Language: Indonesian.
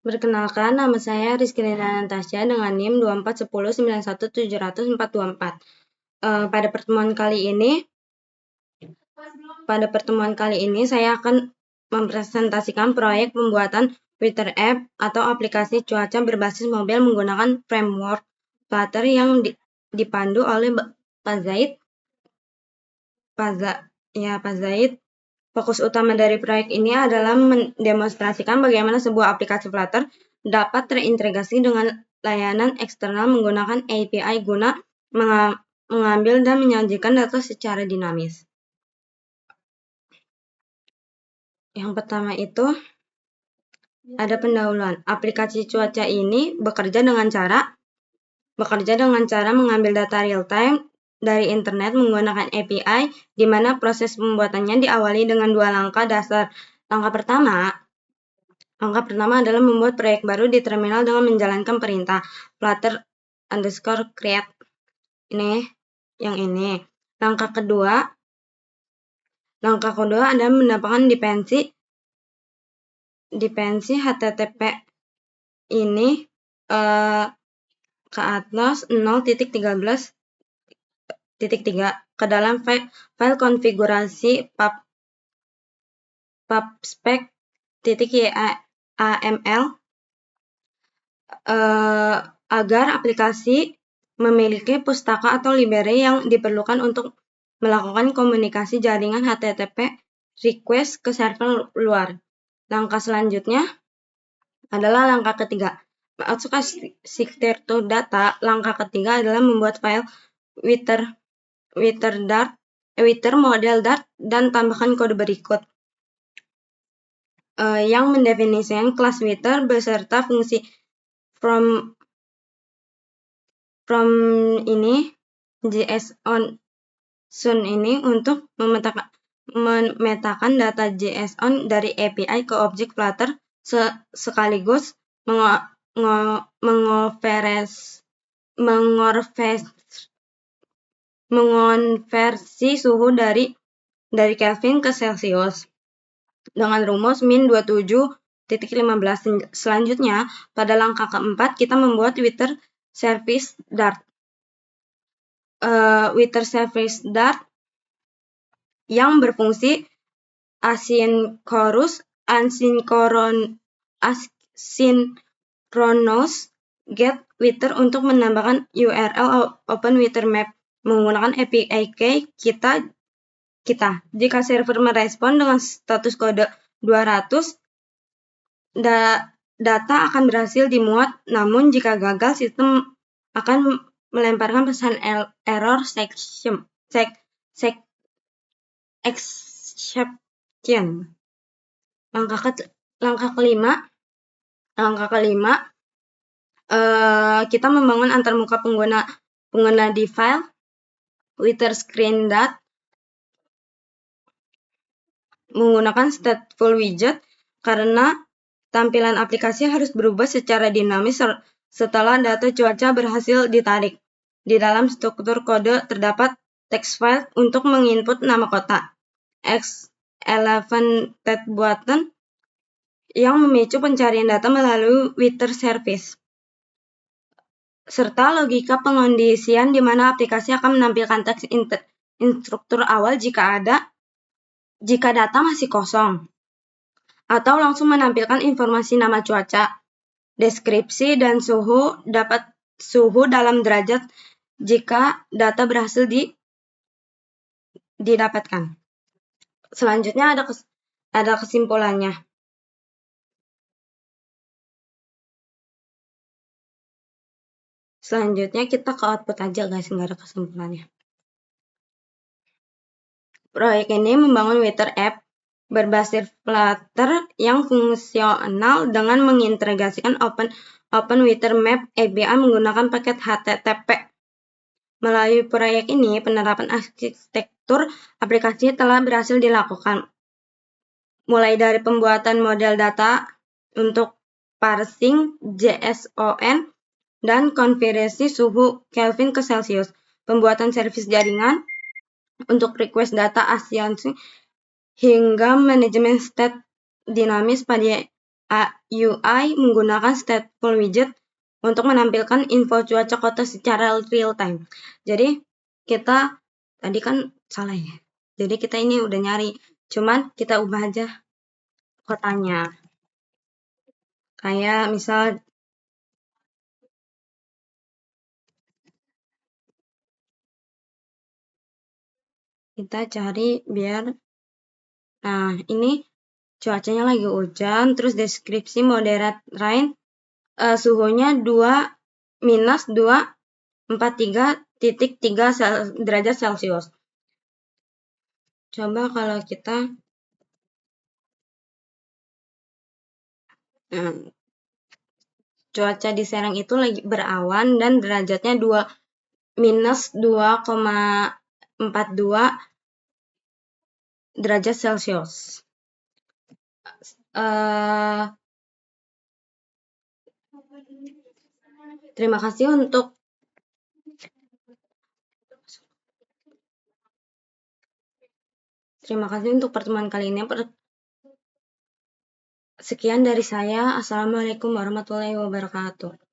Perkenalkan, nama saya Rizky Lina Natasha dengan NIM 241091700424. Pada pertemuan kali ini saya akan mempresentasikan proyek pembuatan Twitter App atau aplikasi cuaca berbasis mobil menggunakan framework Flutter yang dipandu oleh Pak Zaid. Fokus utama dari proyek ini adalah mendemonstrasikan bagaimana sebuah aplikasi Flutter dapat terintegrasi dengan layanan eksternal menggunakan API guna mengambil dan menyajikan data secara dinamis. Yang pertama itu ada pendahuluan. Aplikasi cuaca ini bekerja dengan cara mengambil data real time dari internet menggunakan API, di mana proses pembuatannya diawali dengan dua langkah dasar. Langkah pertama adalah membuat proyek baru di terminal dengan menjalankan perintah flutter_create yang ini. Langkah kedua adalah mendapatkan dependensi HTTP ini ke atas 0.13.3 ke dalam file konfigurasi pubspec.yaml agar aplikasi memiliki pustaka atau library yang diperlukan untuk melakukan komunikasi jaringan HTTP request ke server luar. Langkah selanjutnya adalah langkah ketiga, masuk ke secure to data. Langkah ketiga adalah membuat file Twitter model Dart dan tambahkan kode berikut yang mendefinisikan kelas Twitter beserta fungsi from ini JSON ini untuk memetakan data JSON dari API ke objek Flutter sekaligus mengonversi suhu dari Kelvin ke Celsius dengan rumus min 27.15. Selanjutnya, pada langkah keempat, kita membuat Twitter Service Dart. Twitter Service Dart yang berfungsi asynchronous get Twitter untuk menambahkan URL OpenTwitterMap menggunakan API key kita. Jika server merespon dengan status kode 200, data akan berhasil dimuat, namun jika gagal, sistem akan melemparkan pesan error exception. Langkah kelima, kita membangun antarmuka pengguna di file Twitter Screen Dart menggunakan stateful widget karena tampilan aplikasi harus berubah secara dinamis setelah data cuaca berhasil ditarik. Di dalam struktur kode terdapat text file untuk menginput nama kota, X11 tab button yang memicu pencarian data melalui Twitter Service, serta logika pengondisian di mana aplikasi akan menampilkan teks instruktur awal jika data masih kosong, atau langsung menampilkan informasi nama cuaca, deskripsi, dan suhu dalam derajat jika data berhasil didapatkan. Selanjutnya ada kesimpulannya. Selanjutnya kita ke output aja guys, nggak ada kesimpulannya. Proyek ini membangun Twitter App berbasis Flutter yang fungsional dengan mengintegrasikan OpenTwitterMap API menggunakan paket HTTP. Melalui proyek ini, penerapan arsitektur aplikasi telah berhasil dilakukan, mulai dari pembuatan model data untuk parsing JSON dan konversi suhu Kelvin ke Celsius, pembuatan servis jaringan untuk request data async, hingga manajemen state dinamis pada UI menggunakan stateful widget untuk menampilkan info cuaca kota secara real time. Jadi kita tadi kan salah ya. Jadi kita ini udah nyari, cuman kita ubah aja kotanya. Kayak misal kita cari biar, nah ini cuacanya lagi hujan, terus deskripsi moderate rain, suhunya 2 minus 243.3 derajat Celcius. Coba kalau kita cuaca di Serang itu lagi berawan dan derajatnya minus 2,42 derajat Celcius. Terima kasih untuk pertemuan kali ini. Sekian dari saya. Assalamualaikum warahmatullahi wabarakatuh.